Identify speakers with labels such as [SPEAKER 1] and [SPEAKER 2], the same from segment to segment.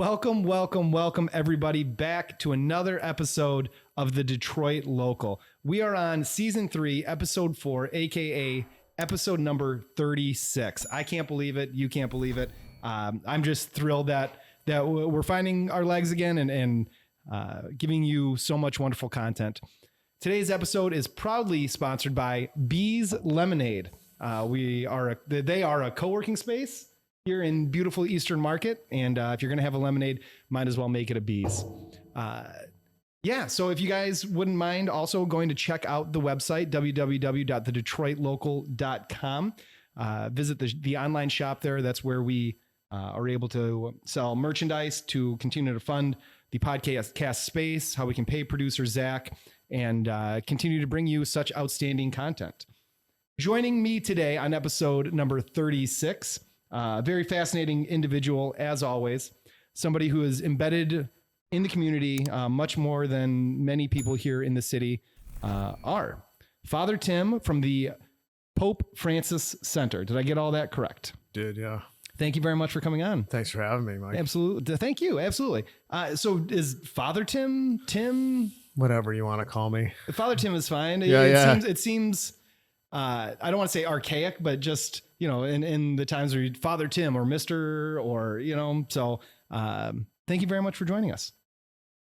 [SPEAKER 1] Welcome everybody back to another episode of the Detroit Local. We are on season 3, episode 4, aka episode number 36. I can't believe it. You can't believe it. I'm just thrilled that we're finding our legs again and giving you so much wonderful content. Today's episode is proudly sponsored by Bees Lemonade. They are a co-working space here in beautiful Eastern Market. And if you're going to have a lemonade, might as well make it a Bees. So if you guys wouldn't mind also going to check out the website, www.thedetroitlocal.com. Visit the online shop there. That's where we are able to sell merchandise to continue to fund the podcast space, how we can pay producer Zach, and continue to bring you such outstanding content. Joining me today on episode number 36, very fascinating individual, as always, somebody who is embedded in the community much more than many people here in the city are. Father Tim from the Pope Francis Center. Did I get all that correct?
[SPEAKER 2] Did, yeah.
[SPEAKER 1] Thank you very much for coming on.
[SPEAKER 2] Thanks for having me, Mike.
[SPEAKER 1] Absolutely. Thank you. Absolutely. So is Father Tim?
[SPEAKER 2] Whatever you want to call me.
[SPEAKER 1] Father Tim is fine. It seems I don't want to say archaic, but just, in the times where Father Tim or Mr. or, so thank you very much for joining us.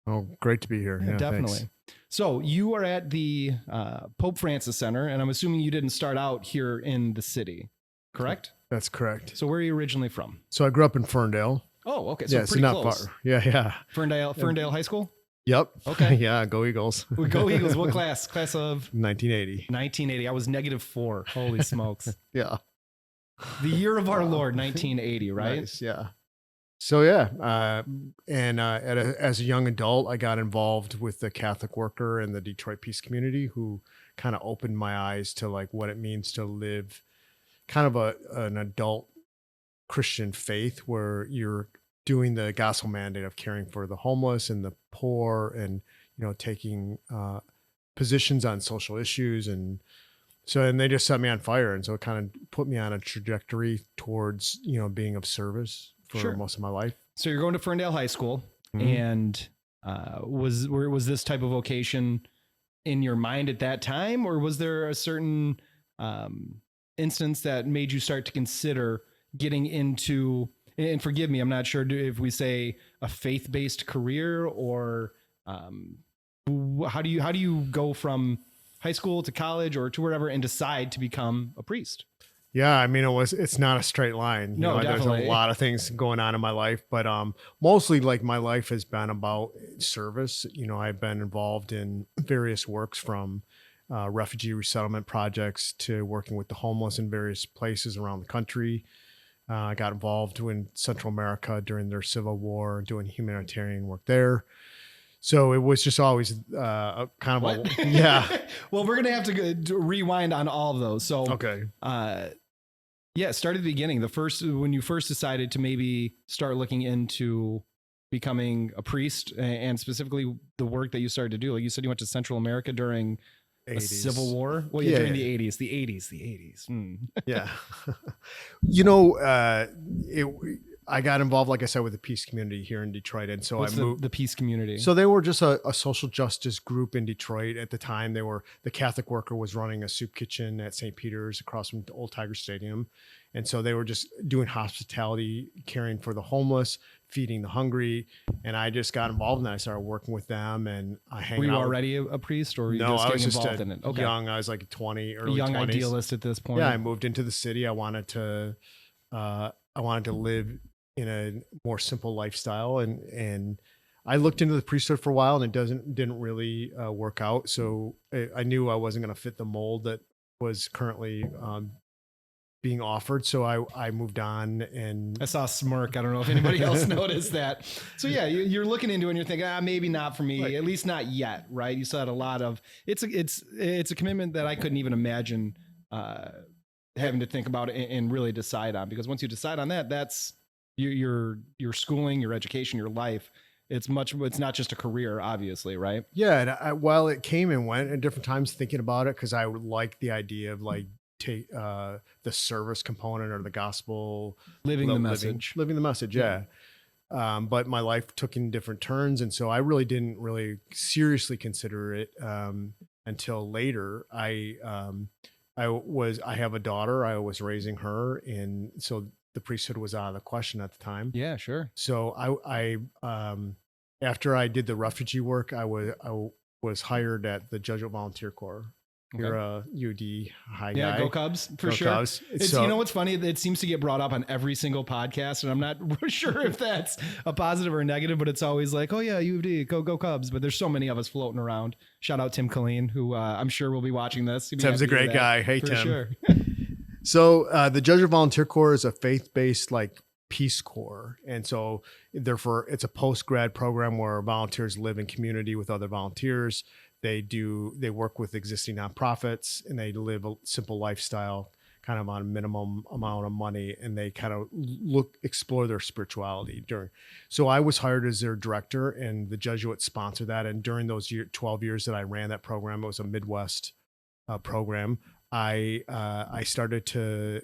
[SPEAKER 2] Oh, great to be here.
[SPEAKER 1] Yeah, definitely. Thanks. So you are at the Pope Francis Center, and I'm assuming you didn't start out here in the city, correct?
[SPEAKER 2] That's correct.
[SPEAKER 1] So where are you originally from?
[SPEAKER 2] So I grew up in Ferndale.
[SPEAKER 1] Oh, okay. So pretty
[SPEAKER 2] not
[SPEAKER 1] close.
[SPEAKER 2] Far. Yeah.
[SPEAKER 1] Ferndale High School?
[SPEAKER 2] Yep.
[SPEAKER 1] Okay.
[SPEAKER 2] Yeah, go Eagles.
[SPEAKER 1] Go Eagles. What class? Class of?
[SPEAKER 2] 1980.
[SPEAKER 1] 1980. I was -4. Holy smokes.
[SPEAKER 2] Yeah.
[SPEAKER 1] The year of our Lord, 1980, right?
[SPEAKER 2] Nice, yeah. So as a young adult, I got involved with the Catholic worker and the Detroit Peace community, who kind of opened my eyes to like what it means to live kind of an adult Christian faith where you're doing the gospel mandate of caring for the homeless and the poor and, taking positions on social issues. And they just set me on fire. And so it kind of put me on a trajectory towards, being of service for most of my life.
[SPEAKER 1] So you're going to Ferndale High School,
[SPEAKER 2] mm-hmm.
[SPEAKER 1] and was this type of vocation in your mind at that time, or was there a certain instance that made you start to consider getting into, and forgive me, I'm not sure if we say a faith-based career, or how do you go from high school to college or to wherever and decide to become a priest?
[SPEAKER 2] Yeah, I mean, it's not a straight line.
[SPEAKER 1] No, definitely.
[SPEAKER 2] There's a lot of things going on in my life, but mostly like my life has been about service. I've been involved in various works from refugee resettlement projects to working with the homeless in various places around the country. I got involved in Central America during their civil war, doing humanitarian work there. So it was just always kind of yeah.
[SPEAKER 1] Well, we're going to have to rewind on all of those. So,
[SPEAKER 2] okay.
[SPEAKER 1] Start at the beginning. When you first decided to maybe start looking into becoming a priest, and specifically the work that you started to do. Like you said, you went to Central America during
[SPEAKER 2] 80s.
[SPEAKER 1] A civil war. Well, during the 80s. The 80s.
[SPEAKER 2] Yeah. I got involved, like I said, with the peace community here in Detroit. And so
[SPEAKER 1] What's
[SPEAKER 2] I moved
[SPEAKER 1] the peace community.
[SPEAKER 2] So they were just a social justice group in Detroit at the time. The Catholic worker was running a soup kitchen at St. Peter's across from the Old Tiger Stadium. And so they were just doing hospitality, caring for the homeless, feeding the hungry. And I just got involved in that. I started working with them, and I hang out.
[SPEAKER 1] Were you already a priest, or were you just getting involved in it? Okay.
[SPEAKER 2] Young. I was like 20, early 20s.
[SPEAKER 1] A young idealist at this point.
[SPEAKER 2] Yeah, I moved into the city. I wanted to live in a more simple lifestyle, and I looked into the priesthood for a while, and it didn't really work out. So I knew I wasn't going to fit the mold that was currently being offered. So I moved on, and
[SPEAKER 1] I saw a smirk. I don't know if anybody else noticed that. So yeah, you're looking into it and you're thinking, maybe not for me, right. At least not yet. Right. You still had a lot of, it's a commitment that I couldn't even imagine having to think about and really decide on, because once you decide on that, that's your schooling, your education, your life. It's not just a career, obviously, right?
[SPEAKER 2] Yeah. And while it came and went at different times thinking about it, because I would like the idea of like take the service component or the gospel,
[SPEAKER 1] living the message.
[SPEAKER 2] Yeah. But my life took in different turns. And so I really didn't really seriously consider it until later. I have a daughter. I was raising her. And so the priesthood was out of the question at the time.
[SPEAKER 1] Yeah, sure.
[SPEAKER 2] So after I did the refugee work, I was hired at the Jesuit Volunteer Corps. You're a UD high guy.
[SPEAKER 1] Yeah, go Cubs for
[SPEAKER 2] Go
[SPEAKER 1] sure.
[SPEAKER 2] Cubs.
[SPEAKER 1] It's,
[SPEAKER 2] So-
[SPEAKER 1] you know what's funny? It seems to get brought up on every single podcast, and I'm not sure if that's a positive or a negative, but it's always like, oh yeah, UD, go Cubs. But there's so many of us floating around. Shout out Tim Colleen, who I'm sure will be watching this. He'd be
[SPEAKER 2] Tim's a
[SPEAKER 1] happy to hear
[SPEAKER 2] great
[SPEAKER 1] that,
[SPEAKER 2] guy. Hey,
[SPEAKER 1] for
[SPEAKER 2] Tim.
[SPEAKER 1] sure.
[SPEAKER 2] So the Jesuit Volunteer Corps is a faith-based like Peace Corps, and so therefore it's a post-grad program where volunteers live in community with other volunteers. They work with existing nonprofits, and they live a simple lifestyle, kind of on a minimum amount of money, and they kind of explore their spirituality during. So I was hired as their director, and the Jesuits sponsored that. And during those 12 years that I ran that program, it was a Midwest program. I started to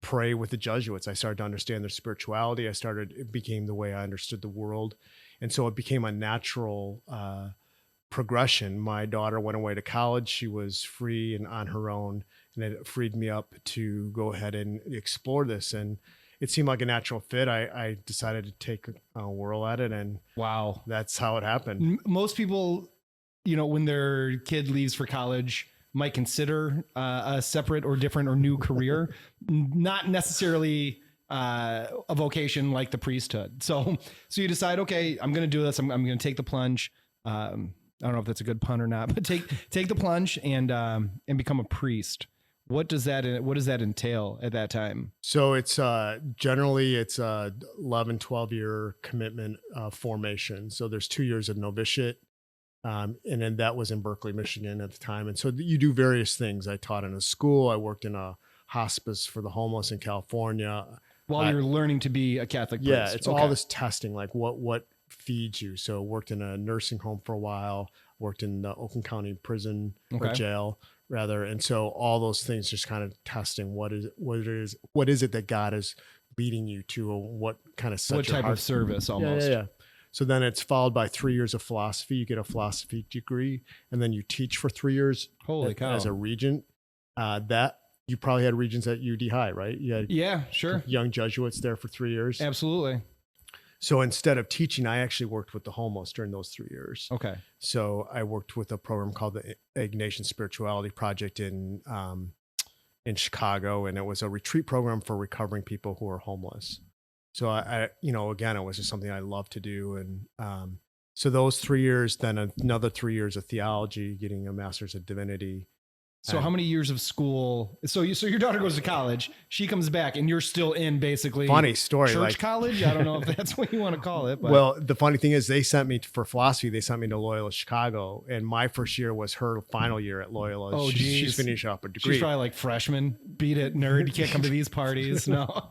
[SPEAKER 2] pray with the Jesuits. I started to understand their spirituality. It became the way I understood the world. And so it became a natural progression. My daughter went away to college. She was free and on her own, and it freed me up to go ahead and explore this. And it seemed like a natural fit. I decided to take a whirl at it, and
[SPEAKER 1] Wow.
[SPEAKER 2] that's how it happened.
[SPEAKER 1] Most people, when their kid leaves for college, might consider a separate or different or new career, not necessarily a vocation like the priesthood. So you decide, okay, I'm going to do this. I'm going to take the plunge. I don't know if that's a good pun or not, but take the plunge and become a priest. What does that entail at that time?
[SPEAKER 2] So it's generally it's a 11, 12-year commitment formation. So there's 2 years of novitiate. And then that was in Berkeley, Michigan at the time. And so you do various things. I taught in a school. I worked in a hospice for the homeless in California.
[SPEAKER 1] While you're learning to be a Catholic priest.
[SPEAKER 2] Yeah, it's all this testing, like what feeds you. So worked in a nursing home for a while, worked in the Oakland County prison or jail rather. And so all those things just kind of testing what is it that God is leading you to, or what kind of
[SPEAKER 1] what type of service almost.
[SPEAKER 2] Yeah. So then it's followed by 3 years of philosophy. You get a philosophy degree, and then you teach for 3 years.
[SPEAKER 1] Holy cow.
[SPEAKER 2] As a regent. That you probably had regents at UD High, right? You had
[SPEAKER 1] sure.
[SPEAKER 2] Young Jesuits there for 3 years.
[SPEAKER 1] Absolutely.
[SPEAKER 2] So instead of teaching, I actually worked with the homeless during those 3 years.
[SPEAKER 1] Okay.
[SPEAKER 2] So I worked with a program called the Ignatian Spirituality Project in Chicago, and it was a retreat program for recovering people who are homeless. So I again, it was just something I love to do. And so those 3 years, then another 3 years of theology, getting a master's of divinity.
[SPEAKER 1] So how many years of school? So your daughter goes to college, she comes back, and you're still in basically
[SPEAKER 2] funny story,
[SPEAKER 1] church college. I don't know if that's what you want to call it. But.
[SPEAKER 2] Well, the funny thing is, they sent me for philosophy. They sent me to Loyola Chicago, and my first year was her final year at Loyola.
[SPEAKER 1] Oh,
[SPEAKER 2] she's finishing up a degree.
[SPEAKER 1] She's probably like freshman. Beat it, nerd. You can't come to these parties. No.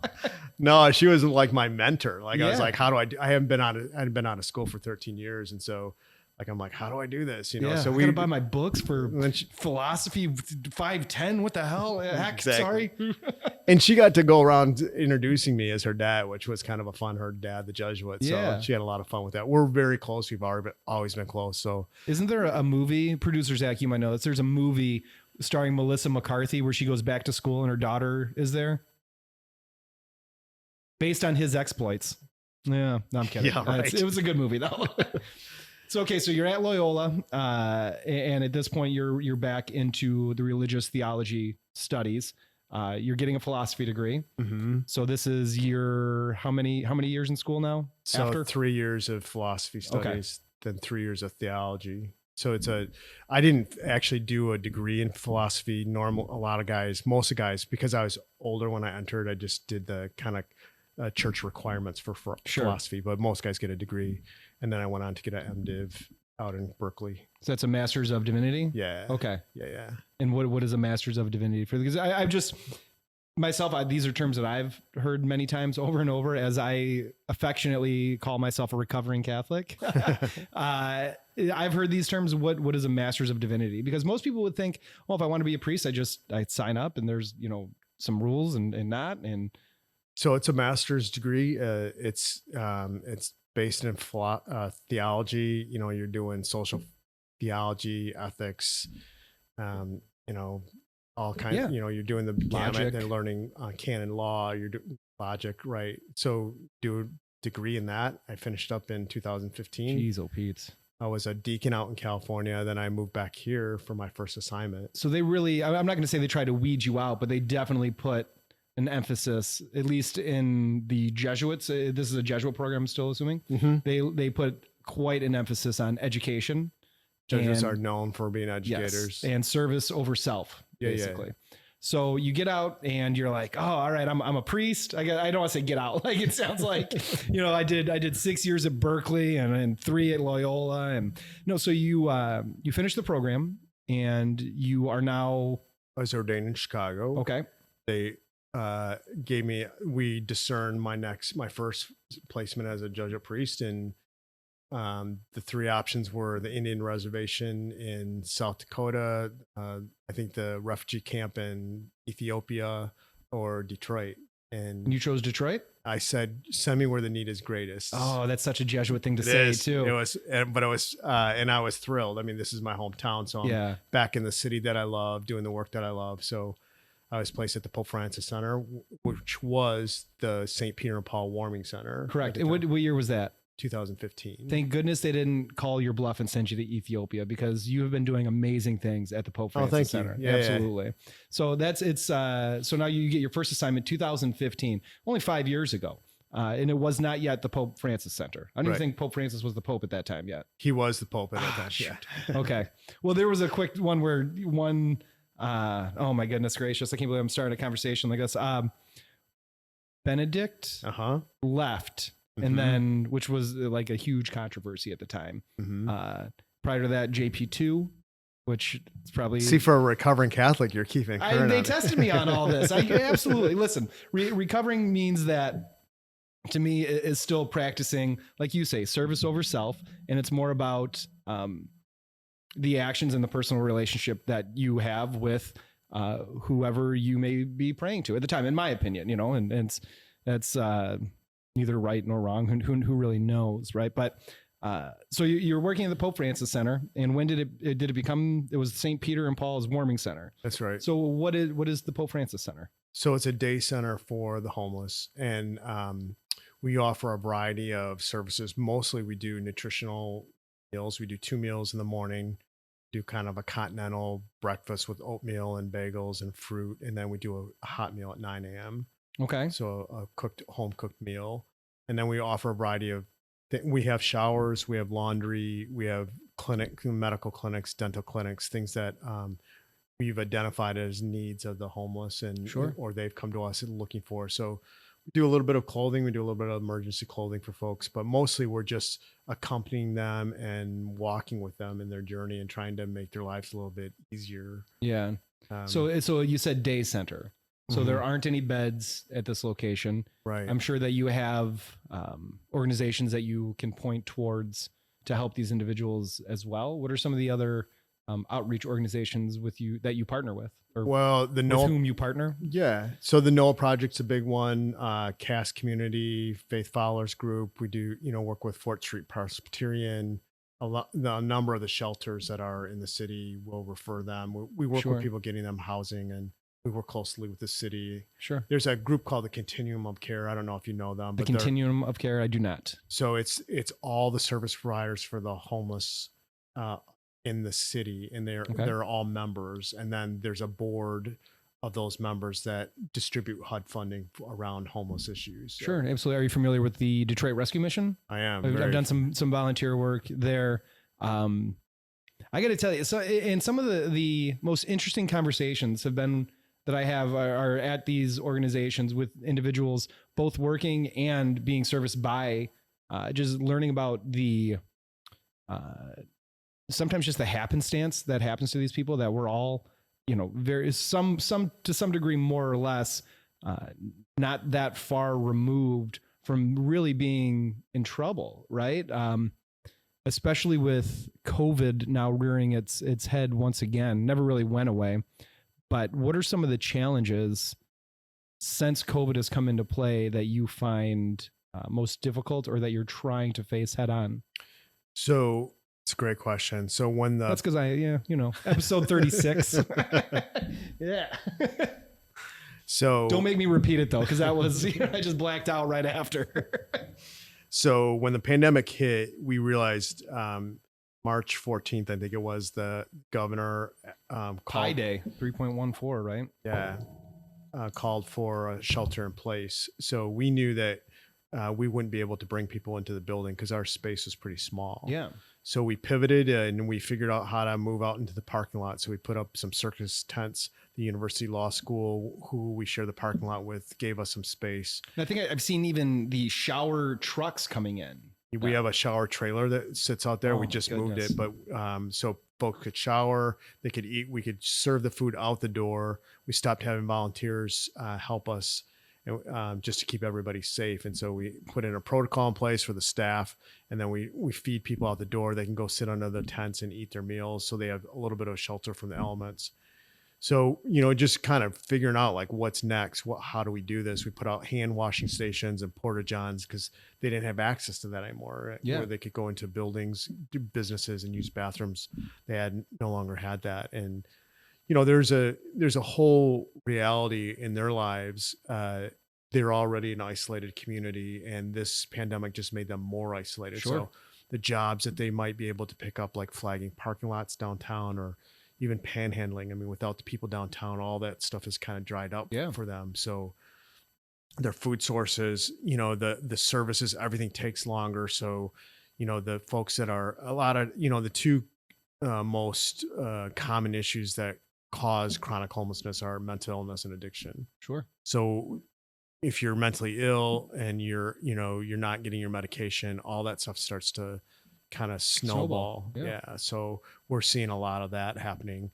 [SPEAKER 2] No, she was like my mentor. Like I was like, how do I do? I hadn't been out of school for 13 years, and so. Like, I'm like, how do I do this? So
[SPEAKER 1] I gotta buy my books for philosophy 510. What the hell? Heck, sorry.
[SPEAKER 2] And she got to go around introducing me as her dad, which was kind of a fun. Her dad, the Jesuit. So she had a lot of fun with that. We're very close. We've always been close. So
[SPEAKER 1] isn't there a movie? Producer Zach, you might know this. There's a movie starring Melissa McCarthy where she goes back to school and her daughter is there, based on his exploits. Yeah, no, I'm kidding.
[SPEAKER 2] Yeah, right.
[SPEAKER 1] It was a good movie though. So, okay, so you're at Loyola, and at this point, you're back into the religious theology studies. You're getting a philosophy degree.
[SPEAKER 2] Mm-hmm.
[SPEAKER 1] So this is how many years in school now?
[SPEAKER 2] So
[SPEAKER 1] after
[SPEAKER 2] 3 years of philosophy studies, then 3 years of theology. So I didn't actually do a degree in philosophy. Most of guys, because I was older when I entered, I just did the kind of church requirements for philosophy, but most guys get a degree. And then I went on to get an MDiv out in Berkeley.
[SPEAKER 1] So that's a Master's of Divinity?
[SPEAKER 2] Yeah.
[SPEAKER 1] Okay.
[SPEAKER 2] Yeah.
[SPEAKER 1] And what is a Master's of Divinity for? Because I've just myself, these are terms that I've heard many times over and over as I affectionately call myself a recovering Catholic. I've heard these terms. What is a Master's of Divinity? Because most people would think, well, if I want to be a priest, I sign up and there's, some rules and not. And
[SPEAKER 2] So it's a master's degree. It's based in theology. You know, you're doing social theology, ethics, you know, all kind.
[SPEAKER 1] Yeah.
[SPEAKER 2] You know, you're doing the gamut.
[SPEAKER 1] Logic.
[SPEAKER 2] They're learning canon law. You're doing logic, right? So do a degree in that. I finished up in 2015.
[SPEAKER 1] Jeez, oh Pete.
[SPEAKER 2] I was a deacon out in California. Then I moved back here for my first assignment.
[SPEAKER 1] So they really, I'm not going to say they try to weed you out, but they definitely put an emphasis, at least in the Jesuits. This is a Jesuit program, I'm still assuming.
[SPEAKER 2] Mm-hmm.
[SPEAKER 1] They put quite an emphasis on education.
[SPEAKER 2] Jesuits
[SPEAKER 1] and-
[SPEAKER 2] are known for being educators.
[SPEAKER 1] Yes, and service over self,
[SPEAKER 2] Yeah, yeah.
[SPEAKER 1] basically. So you get out and you're like, oh, all right, I'm a priest. I don't want to say get out. Like, it sounds like, you know, I did 6 years at Berkeley and 3 at Loyola. And no, so you finished the program and you are now,
[SPEAKER 2] I was ordained in Chicago.
[SPEAKER 1] okay.
[SPEAKER 2] They we discerned my first placement as a Jesuit priest, and the 3 options were the Indian reservation in South Dakota, I think the refugee camp in Ethiopia, or Detroit. And
[SPEAKER 1] And you chose Detroit?
[SPEAKER 2] I said, send me where the need is greatest.
[SPEAKER 1] Oh, that's such a Jesuit thing to
[SPEAKER 2] It
[SPEAKER 1] say
[SPEAKER 2] is.
[SPEAKER 1] too.
[SPEAKER 2] It was, and I was thrilled. I mean, this is my hometown, so I'm
[SPEAKER 1] Yeah.
[SPEAKER 2] back in the city that I love, doing the work that I love. So I was placed at the Pope Francis Center, which was the St. Peter and Paul Warming Center.
[SPEAKER 1] Correct.
[SPEAKER 2] at the
[SPEAKER 1] And what
[SPEAKER 2] time,
[SPEAKER 1] year was that?
[SPEAKER 2] 2015.
[SPEAKER 1] Thank goodness they didn't call your bluff and send you to Ethiopia, because you have been doing amazing things at the Pope
[SPEAKER 2] Oh,
[SPEAKER 1] Francis
[SPEAKER 2] thank you.
[SPEAKER 1] Center.
[SPEAKER 2] Yeah, yeah.
[SPEAKER 1] Absolutely. So so now you get your first assignment 2015, only 5 years ago. And it was not yet the Pope Francis Center. I don't even
[SPEAKER 2] Right.
[SPEAKER 1] think Pope Francis was the Pope at that time yet.
[SPEAKER 2] He was the Pope at that time. Yeah.
[SPEAKER 1] Okay. Well, there was a quick one where oh my goodness gracious, I can't believe I'm starting a conversation like this. Benedict
[SPEAKER 2] Uh-huh.
[SPEAKER 1] left,
[SPEAKER 2] Mhm.
[SPEAKER 1] and then, which was like a huge controversy at the time.
[SPEAKER 2] Mhm.
[SPEAKER 1] Prior to that, JP2, which is probably
[SPEAKER 2] See, for a recovering Catholic, you're keeping current
[SPEAKER 1] they
[SPEAKER 2] on it.
[SPEAKER 1] tested me on all this. I absolutely listen. Recovering means that, to me, is still practicing, like you say, service over self, and it's more about the actions and the personal relationship that you have with whoever you may be praying to at the time. In my opinion, you know, and that's neither right nor wrong. Who really knows, right? But so you're working at the Pope Francis Center, and when did it become? It was St. Peter and Paul's Warming Center.
[SPEAKER 2] That's right.
[SPEAKER 1] So what is the Pope Francis Center?
[SPEAKER 2] So it's a day center for the homeless, and we offer a variety of services. Mostly we do nutritional meals. We do 2 meals in the morning, do kind of a continental breakfast with oatmeal and bagels and fruit, and then we do a hot meal at 9 a.m.
[SPEAKER 1] Okay.
[SPEAKER 2] So a home cooked meal. And then we offer a variety of we have showers, we have laundry, we have medical clinics, dental clinics, things that we've identified as needs of the homeless, and
[SPEAKER 1] Sure.
[SPEAKER 2] or they've come to us and looking for. So we do a little bit of clothing, we do a little bit of emergency clothing for folks, but mostly we're just accompanying them and walking with them in their journey and trying to make their lives a little bit easier.
[SPEAKER 1] Yeah. So you said day center. So there aren't any beds at this location.
[SPEAKER 2] right.
[SPEAKER 1] I'm sure that you have organizations that you can point towards to help these individuals as well. What are some of the other outreach organizations that you partner with, or
[SPEAKER 2] Well, the
[SPEAKER 1] with
[SPEAKER 2] Noah,
[SPEAKER 1] whom you partner?
[SPEAKER 2] yeah. So the Noah Project's a big one. Cass Community, Faith Followers Group. We do, work with Fort Street Presbyterian. A number of the shelters that are in the city will refer them. We work
[SPEAKER 1] Sure.
[SPEAKER 2] with people getting them housing, and we work closely with the city.
[SPEAKER 1] Sure.
[SPEAKER 2] There's a group called the Continuum of Care. I don't know if you know them,
[SPEAKER 1] The
[SPEAKER 2] but they're-
[SPEAKER 1] Continuum of Care, I do not.
[SPEAKER 2] so it's all the service providers for the homeless in the city, and they're all members. And then there's a board of those members that distribute HUD funding around homeless issues. So
[SPEAKER 1] Sure, absolutely. Are you familiar with the Detroit Rescue Mission?
[SPEAKER 2] I am.
[SPEAKER 1] I've
[SPEAKER 2] very-
[SPEAKER 1] done some volunteer work there. I got to tell you, and some of the most interesting conversations that I have are at these organizations with individuals both working and being serviced by, just learning about the sometimes just the happenstance that happens to these people, that we're all, some to some degree more or less not that far removed from really being in trouble, right? Especially with COVID now rearing its head once again. Never really went away. But what are some of the challenges since COVID has come into play that you find most difficult or that you're trying to face head on?
[SPEAKER 2] So it's a great question. So when
[SPEAKER 1] That's because episode 36. Yeah.
[SPEAKER 2] So
[SPEAKER 1] Don't make me repeat it though, because that was, I just blacked out right after.
[SPEAKER 2] So when the pandemic hit, we realized March 14th, I think it was, the governor
[SPEAKER 1] Pi
[SPEAKER 2] called,
[SPEAKER 1] Day 3.14, right?
[SPEAKER 2] yeah, called for a shelter in place. So we knew that we wouldn't be able to bring people into the building because our space was pretty small.
[SPEAKER 1] Yeah.
[SPEAKER 2] So we pivoted and we figured out how to move out into the parking lot. So we put up some circus tents. The University Law School, who we share the parking lot with, gave us some space.
[SPEAKER 1] And I think I've seen even the shower trucks coming in.
[SPEAKER 2] We have a shower trailer that sits out there.
[SPEAKER 1] Oh,
[SPEAKER 2] we just
[SPEAKER 1] goodness.
[SPEAKER 2] moved it, but so folks could shower, they could eat, we could serve the food out the door. We stopped having volunteers help us just to keep everybody safe. And so we put in a protocol in place for the staff, and then we feed people out the door. They can go sit under the tents and eat their meals, so they have a little bit of shelter from the elements. So, just kind of figuring out like what's next. How do we do this? We put out hand washing stations and porta johns because they didn't have access to that anymore.
[SPEAKER 1] Yeah.
[SPEAKER 2] Where they could go into buildings, do businesses, and use bathrooms. They no longer had that. And there's a whole reality in their lives. They're already an isolated community, and this pandemic just made them more isolated.
[SPEAKER 1] Sure.
[SPEAKER 2] So the jobs that they might be able to pick up, like flagging parking lots downtown or even panhandling. I mean, without the people downtown, all that stuff is kind of dried up for them. So their food sources, the services, everything takes longer. So, the folks that are a lot of, the two most common issues that cause chronic homelessness are mental illness and addiction.
[SPEAKER 1] Sure.
[SPEAKER 2] So if you're mentally ill and you're not getting your medication, all that stuff starts to kind of snowball. Yeah. So we're seeing a lot of that happening.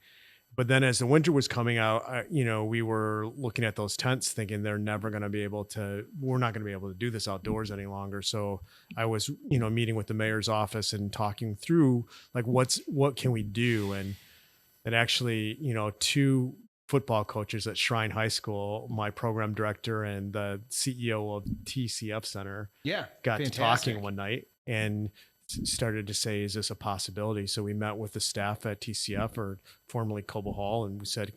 [SPEAKER 2] But then as the winter was coming out, we were looking at those tents thinking we're not going to be able to do this outdoors any longer. So I was, meeting with the mayor's office and talking through like, what can we do? And actually, two football coaches at Shrine High School, my program director and the CEO of TCF Center, got to talking one night and started to say, is this a possibility? So we met with the staff at TCF, or formerly Cobo Hall, and we said,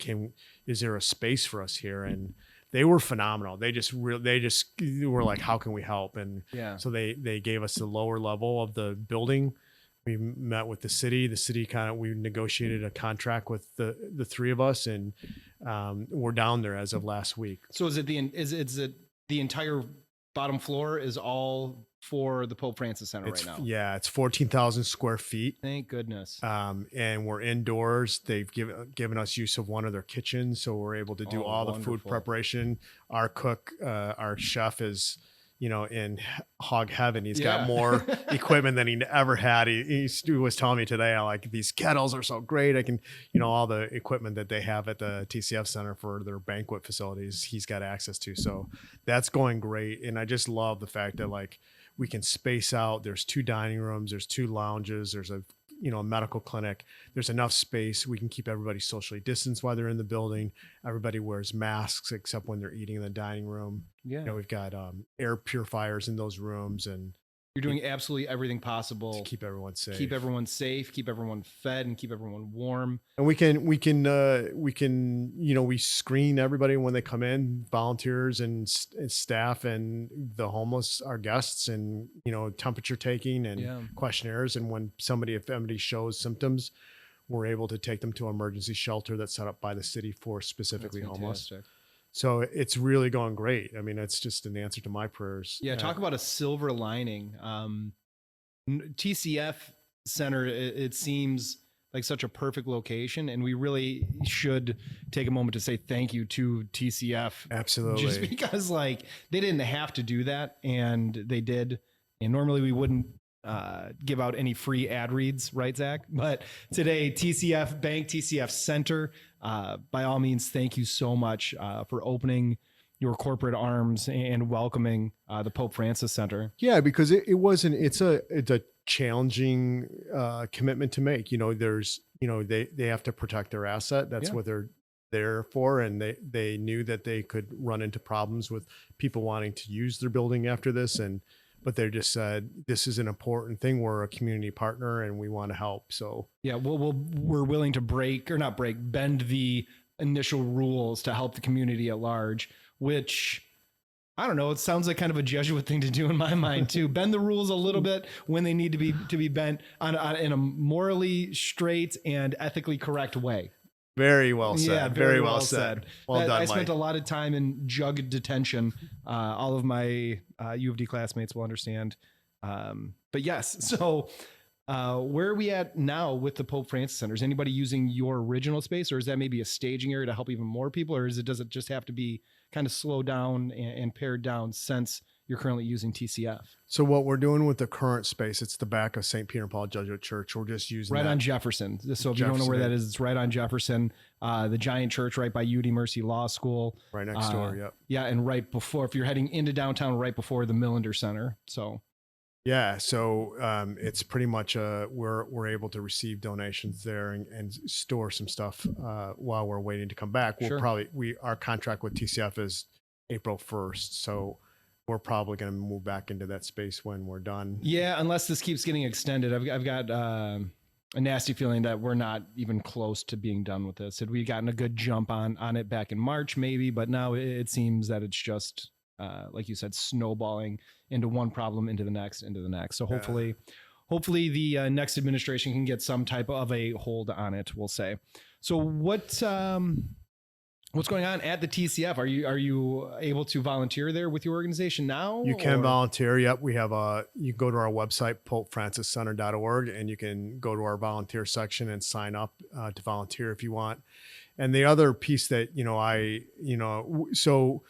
[SPEAKER 2] is there a space for us here? And they were phenomenal. They just were like, how can we help? And so they gave us the lower level of the building. We met with the city. We negotiated a contract with the three of us, and we're down there as of last week.
[SPEAKER 1] So is it the entire bottom floor is all for the Pope Francis Center right now?
[SPEAKER 2] Yeah, it's 14,000 square feet.
[SPEAKER 1] Thank goodness.
[SPEAKER 2] And we're indoors. They've given us use of one of their kitchens, so we're able to do all the food preparation. Our cook, our chef is, in hog heaven. He's got more equipment than he ever had. He was telling me today, like, these kettles are so great. I can, all the equipment that they have at the TCF Center for their banquet facilities, he's got access to. So that's going great. And I just love the fact that, like, we can space out. There's 2 dining rooms, there's 2 lounges, there's a medical clinic. There's enough space. We can keep everybody socially distanced while they're in the building. Everybody wears masks except when they're eating in the dining room. Yeah. We've got air purifiers in those rooms, and
[SPEAKER 1] you're doing absolutely everything possible
[SPEAKER 2] to keep everyone safe.
[SPEAKER 1] Keep everyone safe, keep everyone fed, and keep everyone warm.
[SPEAKER 2] And we screen everybody when they come in, volunteers and staff and the homeless, our guests, and temperature taking and questionnaires. And when if somebody shows symptoms, we're able to take them to an emergency shelter that's set up by the city for specifically homeless. So it's really going great. I mean, it's just an answer to my prayers.
[SPEAKER 1] Yeah. Talk about a silver lining. TCF Center, it seems like such a perfect location, and we really should take a moment to say thank you to TCF.
[SPEAKER 2] Absolutely.
[SPEAKER 1] Just because, like, they didn't have to do that, and they did. And normally we wouldn't give out any free ad reads, right, Zach? But today, TCF Bank, TCF Center, by all means, thank you so much for opening your corporate arms and welcoming the Pope Francis Center.
[SPEAKER 2] Yeah, because it's a challenging commitment to make. They have to protect their asset. That's what they're there for, and they knew that they could run into problems with people wanting to use their building after this, but they just said, this is an important thing. We're a community partner and we want to help. So
[SPEAKER 1] yeah, we're willing to bend the initial rules to help the community at large, which I don't know. It sounds like kind of a Jesuit thing to do in my mind too. Bend the rules a little bit when they need to be bent in a morally straight and ethically correct way.
[SPEAKER 2] very well said.
[SPEAKER 1] Yeah,
[SPEAKER 2] very well said. Well done,
[SPEAKER 1] I spent
[SPEAKER 2] Mike.
[SPEAKER 1] a lot of time in jug detention. All of my U of D classmates will understand. But yes, so where are we at now with the Pope Francis Center? Is anybody using your original space, or is that maybe a staging area to help even more people, or does it just have to be kind of slowed down and pared down since you're currently using TCF?
[SPEAKER 2] So what we're doing with the current space, it's the back of St. Peter and Paul Jesuit Church. We're just using
[SPEAKER 1] right
[SPEAKER 2] that.
[SPEAKER 1] on Jefferson. So if you don't know where that is, it's right on Jefferson, the giant church right by UD Mercy Law School.
[SPEAKER 2] Right next door. Yep.
[SPEAKER 1] Yeah. And right before, if you're heading into downtown, right before the Millender Center. So
[SPEAKER 2] yeah. So it's pretty much we're able to receive donations there and store some stuff while we're waiting to come back. We'll
[SPEAKER 1] Sure.
[SPEAKER 2] our contract with TCF is April 1st. So we're probably going to move back into that space when we're done.
[SPEAKER 1] yeah, unless this keeps getting extended, I've got a nasty feeling that we're not even close to being done with this. Had we gotten a good jump on it back in March, maybe, but now it seems that it's just like you said, snowballing into one problem, into the next. So hopefully the next administration can get some type of a hold on it, we'll say. So what's going on at the TCF? Are you able to volunteer there with your organization now?
[SPEAKER 2] You can volunteer. Yep. We have you go to our website, popefranciscenter.org, and you can go to our volunteer section and sign up to volunteer if you want. And the other piece that, so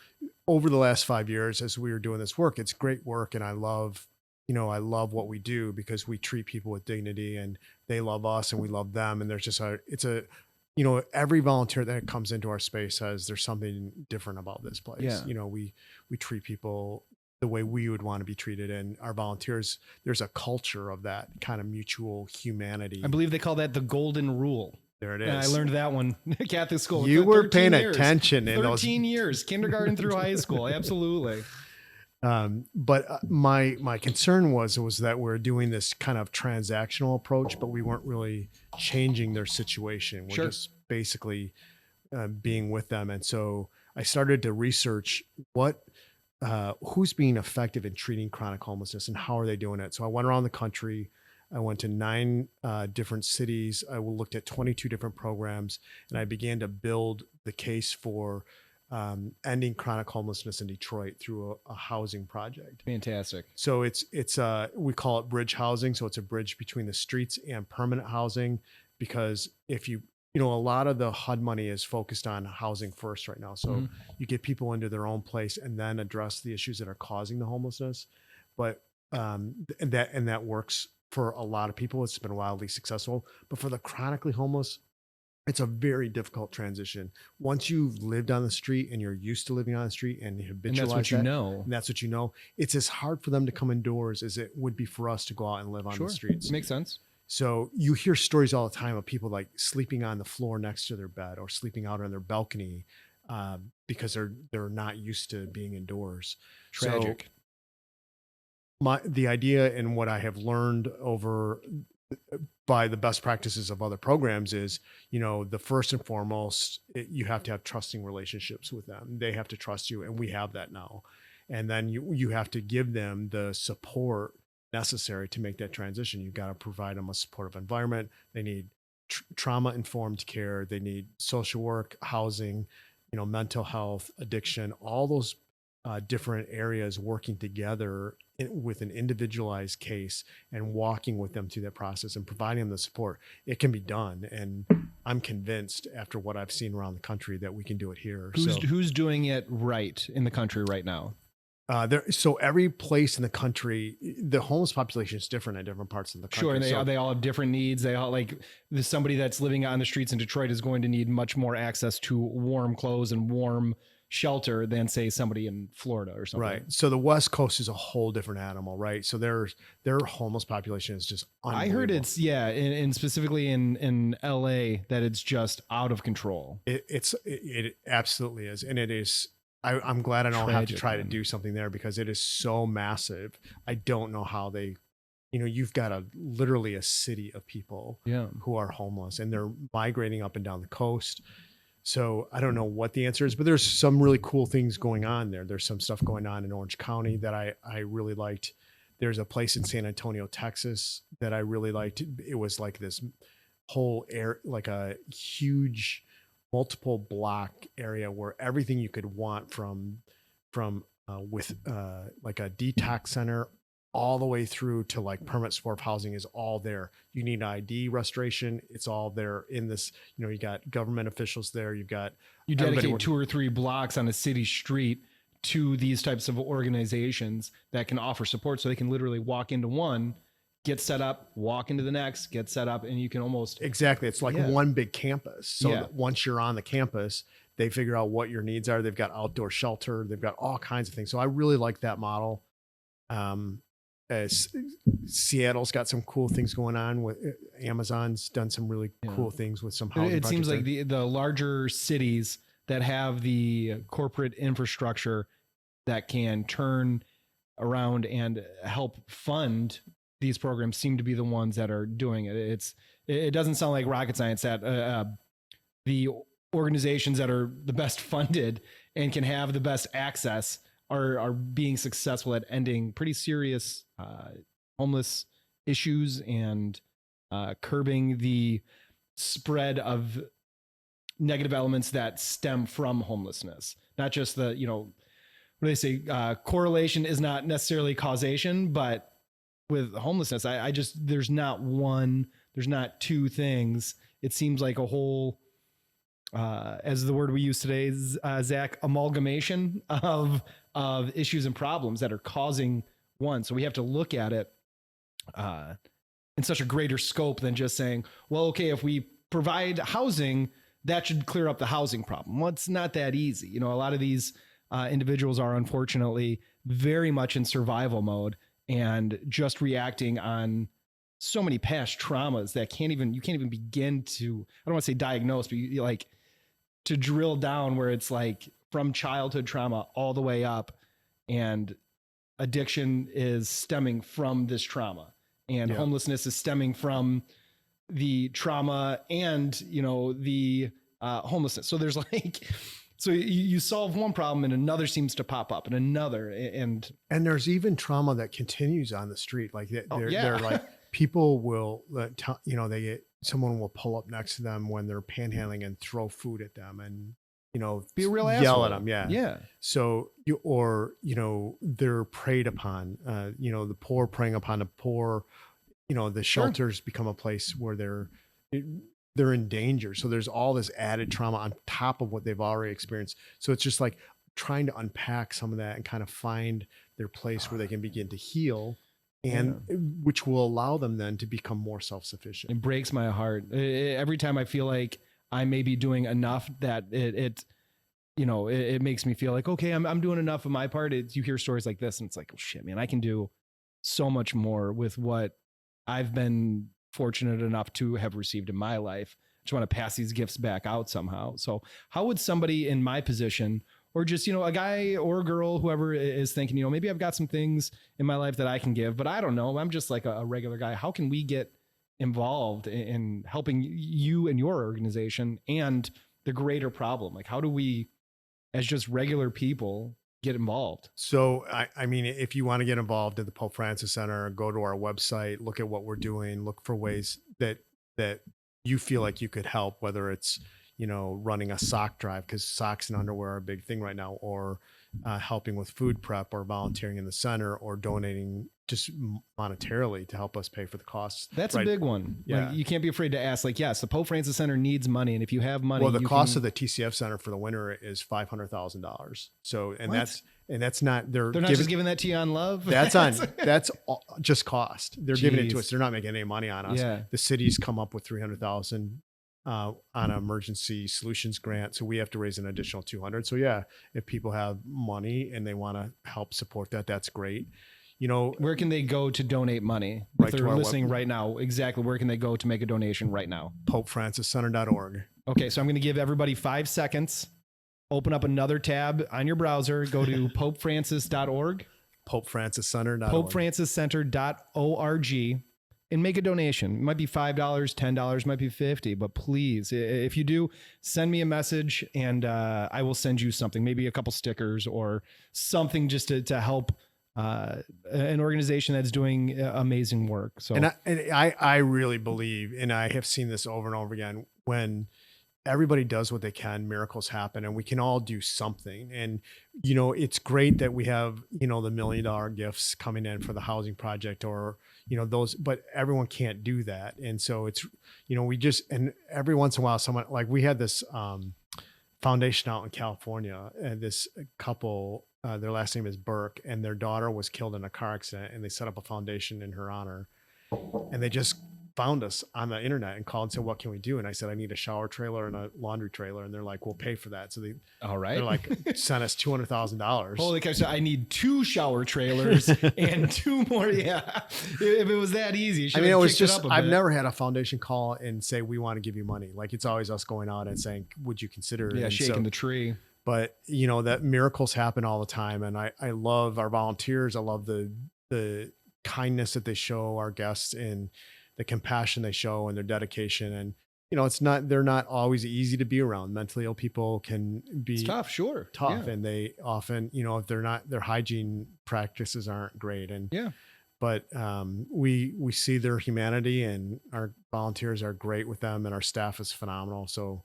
[SPEAKER 2] over the last 5 years, as we were doing this work, it's great work. And I love what we do because we treat people with dignity and they love us and we love them. And there's just every volunteer that comes into our space says there's something different about this place.
[SPEAKER 1] Yeah.
[SPEAKER 2] We treat people the way we would want to be treated. And our volunteers, there's a culture of that kind of mutual humanity.
[SPEAKER 1] I believe they call that the golden rule.
[SPEAKER 2] There it is.
[SPEAKER 1] And I learned that one Catholic school.
[SPEAKER 2] You were paying
[SPEAKER 1] 13 years.
[SPEAKER 2] attention in
[SPEAKER 1] 13 years, kindergarten through high school. Absolutely.
[SPEAKER 2] But my concern was that we're doing this kind of transactional approach, but we weren't really changing their situation. We're just basically being with them. And so I started to research who's being effective in treating chronic homelessness and how are they doing it. So I went around the country. I went to 9 different cities. I looked at 22 different programs, and I began to build the case for ending chronic homelessness in Detroit through a housing project.
[SPEAKER 1] Fantastic.
[SPEAKER 2] So it's we call it bridge housing. So it's a bridge between the streets and permanent housing, because if a lot of the HUD money is focused on housing first right now. So you get people into their own place and then address the issues that are causing the homelessness. But and that works for a lot of people. It's been wildly successful. But for the chronically homeless, it's a very difficult transition. Once you've lived on the street and you're used to living on the street and habitualize
[SPEAKER 1] and that's what you know.
[SPEAKER 2] And that's what you know. It's as hard for them to come indoors as it would be for us to go out and live on the streets.
[SPEAKER 1] Makes sense.
[SPEAKER 2] So you hear stories all the time of people like sleeping on the floor next to their bed or sleeping out on their balcony because they're not used to being indoors.
[SPEAKER 1] Tragic.
[SPEAKER 2] So the idea and what I have learned by the best practices of other programs is, the first and foremost, you have to have trusting relationships with them. They have to trust you, and we have that now. And then you have to give them the support necessary to make that transition. You've got to provide them a supportive environment. They need trauma-informed care. They need social work, housing, mental health, addiction, all those different areas working together with an individualized case and walking with them through that process and providing them the support. It can be done. And I'm convinced after what I've seen around the country that we can do it here.
[SPEAKER 1] Who's doing it right in the country right now?
[SPEAKER 2] So every place in the country, the homeless population is different in different parts of the country.
[SPEAKER 1] Sure, and they all have different needs. They all somebody that's living on the streets in Detroit is going to need much more access to warm clothes and warm shelter than say somebody in Florida or something.
[SPEAKER 2] Right. So the West Coast is a whole different animal, right? So their homeless population is just
[SPEAKER 1] I heard it's and specifically in LA that it's just out of control.
[SPEAKER 2] It absolutely is, and it is. I'm glad I don't have to try to do something there because it is so massive. I don't know how they, you've got literally a city of people who are homeless, and they're migrating up and down the coast. So I don't know what the answer is, but there's some really cool things going on there. There's some stuff going on in Orange County that I really liked. There's a place in San Antonio, Texas that I really liked. It was like this whole like a huge multiple block area where everything you could want from with like a detox center all the way through to like permanent supportive housing is all there. You need ID restoration. It's all there in this, you got government officials there. You
[SPEAKER 1] dedicate 2 or 3 blocks on a city street to these types of organizations that can offer support. So they can literally walk into one, get set up, walk into the next, get set up. And you can almost.
[SPEAKER 2] Exactly. It's like one big campus. So that once you're on the campus, they figure out what your needs are. They've got outdoor shelter. They've got all kinds of things. So I really like that model. Seattle's got some cool things going on with Amazon's done some really cool things with some housing.
[SPEAKER 1] It seems like the larger cities that have the corporate infrastructure that can turn around and help fund these programs seem to be the ones that are doing it. It doesn't sound like rocket science that the organizations that are the best funded and can have the best access are being successful at ending pretty serious homeless issues and curbing the spread of negative elements that stem from homelessness. Not just the, what do they say? Correlation is not necessarily causation, but with homelessness, there's not 2 things. It seems like a whole, as the word we use today is, Zach, amalgamation of issues and problems that are causing one. So we have to look at it in such a greater scope than just saying, well, okay, if we provide housing, that should clear up the housing problem. Well, it's not that easy. A lot of these individuals are unfortunately very much in survival mode and just reacting on so many past traumas that you can't even begin to, I don't want to say diagnose, but like to drill down where it's like from childhood trauma all the way up, and addiction is stemming from this trauma, and homelessness is stemming from the trauma and, the homelessness. So there's like, so you solve one problem and another seems to pop up and another, and
[SPEAKER 2] there's even trauma that continues on the street. Like they're like, people will, someone will pull up next to them when they're panhandling and throw food at them and,
[SPEAKER 1] be a real
[SPEAKER 2] yell
[SPEAKER 1] asshole.
[SPEAKER 2] at them. Yeah. So they're preyed upon, the poor preying upon the poor, the shelters become a place where they're in danger. So there's all this added trauma on top of what they've already experienced. So it's just like trying to unpack some of that and kind of find their place where they can begin to heal, and which will allow them then to become more self-sufficient.
[SPEAKER 1] It breaks my heart every time I feel like I may be doing enough that it makes me feel like, okay, I'm doing enough of my part. You hear stories like this and it's like, oh shit, man, I can do so much more with what I've been fortunate enough to have received in my life. I just want to pass these gifts back out somehow. So how would somebody in my position, or just, a guy or a girl, whoever is thinking, maybe I've got some things in my life that I can give, but I don't know, I'm just like a regular guy. How can we get involved in helping you and your organization and the greater problem? Like, how do we, as just regular people, get involved?
[SPEAKER 2] So, I mean, if you want to get involved at the Pope Francis Center, go to our website, look at what we're doing, look for ways that you feel like you could help, whether it's, running a sock drive, because socks and underwear are a big thing right now, or helping with food prep, or volunteering in the center, or donating just monetarily to help us pay for the costs.
[SPEAKER 1] That's a big one.
[SPEAKER 2] Yeah.
[SPEAKER 1] Like, you can't be afraid to ask, like, yes, the Pope Francis Center needs money. And if you have money,
[SPEAKER 2] well, the cost of the TCF Center for the winter is $500,000. So, that's not, they're
[SPEAKER 1] not just giving that to you on love.
[SPEAKER 2] That's just cost. They're giving it to us. They're not making any money on us.
[SPEAKER 1] Yeah.
[SPEAKER 2] The city's come up with $300,000 on an emergency solutions grant. So we have to raise an additional 200. So yeah, if people have money and they want to help support that, that's great. You know,
[SPEAKER 1] Where can they go to donate money?
[SPEAKER 2] Right
[SPEAKER 1] If
[SPEAKER 2] to
[SPEAKER 1] they're
[SPEAKER 2] our
[SPEAKER 1] listening right now, exactly where can they go to make a donation right now?
[SPEAKER 2] PopeFrancisCenter.org.
[SPEAKER 1] Okay, so I'm going to give everybody 5 seconds. Open up another tab on your browser. Go to popefrancis.org.
[SPEAKER 2] PopeFrancisCenter.org.
[SPEAKER 1] popefranciscenter.org and make a donation. It might be $5, $10, might be $50, but please, if you do, send me a message and I will send you something, maybe a couple stickers or something just to help an organization that's doing amazing work. So,
[SPEAKER 2] and I really believe, and I have seen this over and over again, when everybody does what they can, miracles happen, and we can all do something. And, you know, it's great that we have, you know, the $1 million gifts coming in for the housing project or, you know, those, but everyone can't do that. And so it's, you know, and every once in a while, someone, like we had this foundation out in California, and this couple, their last name is Burke, and their daughter was killed in a car accident, and they set up a foundation in her honor. And they just found us on the internet and called and said, what can we do? And I said, I need a shower trailer and a laundry trailer. And they're like, we'll pay for that. So they're like, sent us $200,000.
[SPEAKER 1] Holy cow. So I need 2 shower trailers and 2 more. Yeah. If it was that easy.
[SPEAKER 2] I mean, it was just, I've never had a foundation call and say, we want to give you money. Like, it's always us going out and saying, would you consider it?
[SPEAKER 1] Yeah.
[SPEAKER 2] And
[SPEAKER 1] shaking the tree.
[SPEAKER 2] But you know, that miracles happen all the time. And I love our volunteers. I love the kindness that they show our guests and the compassion they show and their dedication. And, you know, they're not always easy to be around. Mentally ill people can be
[SPEAKER 1] tough. Sure.
[SPEAKER 2] Tough.
[SPEAKER 1] Yeah.
[SPEAKER 2] And they often, you know, if their hygiene practices aren't great. And,
[SPEAKER 1] yeah,
[SPEAKER 2] but we see their humanity, and our volunteers are great with them, and our staff is phenomenal. So,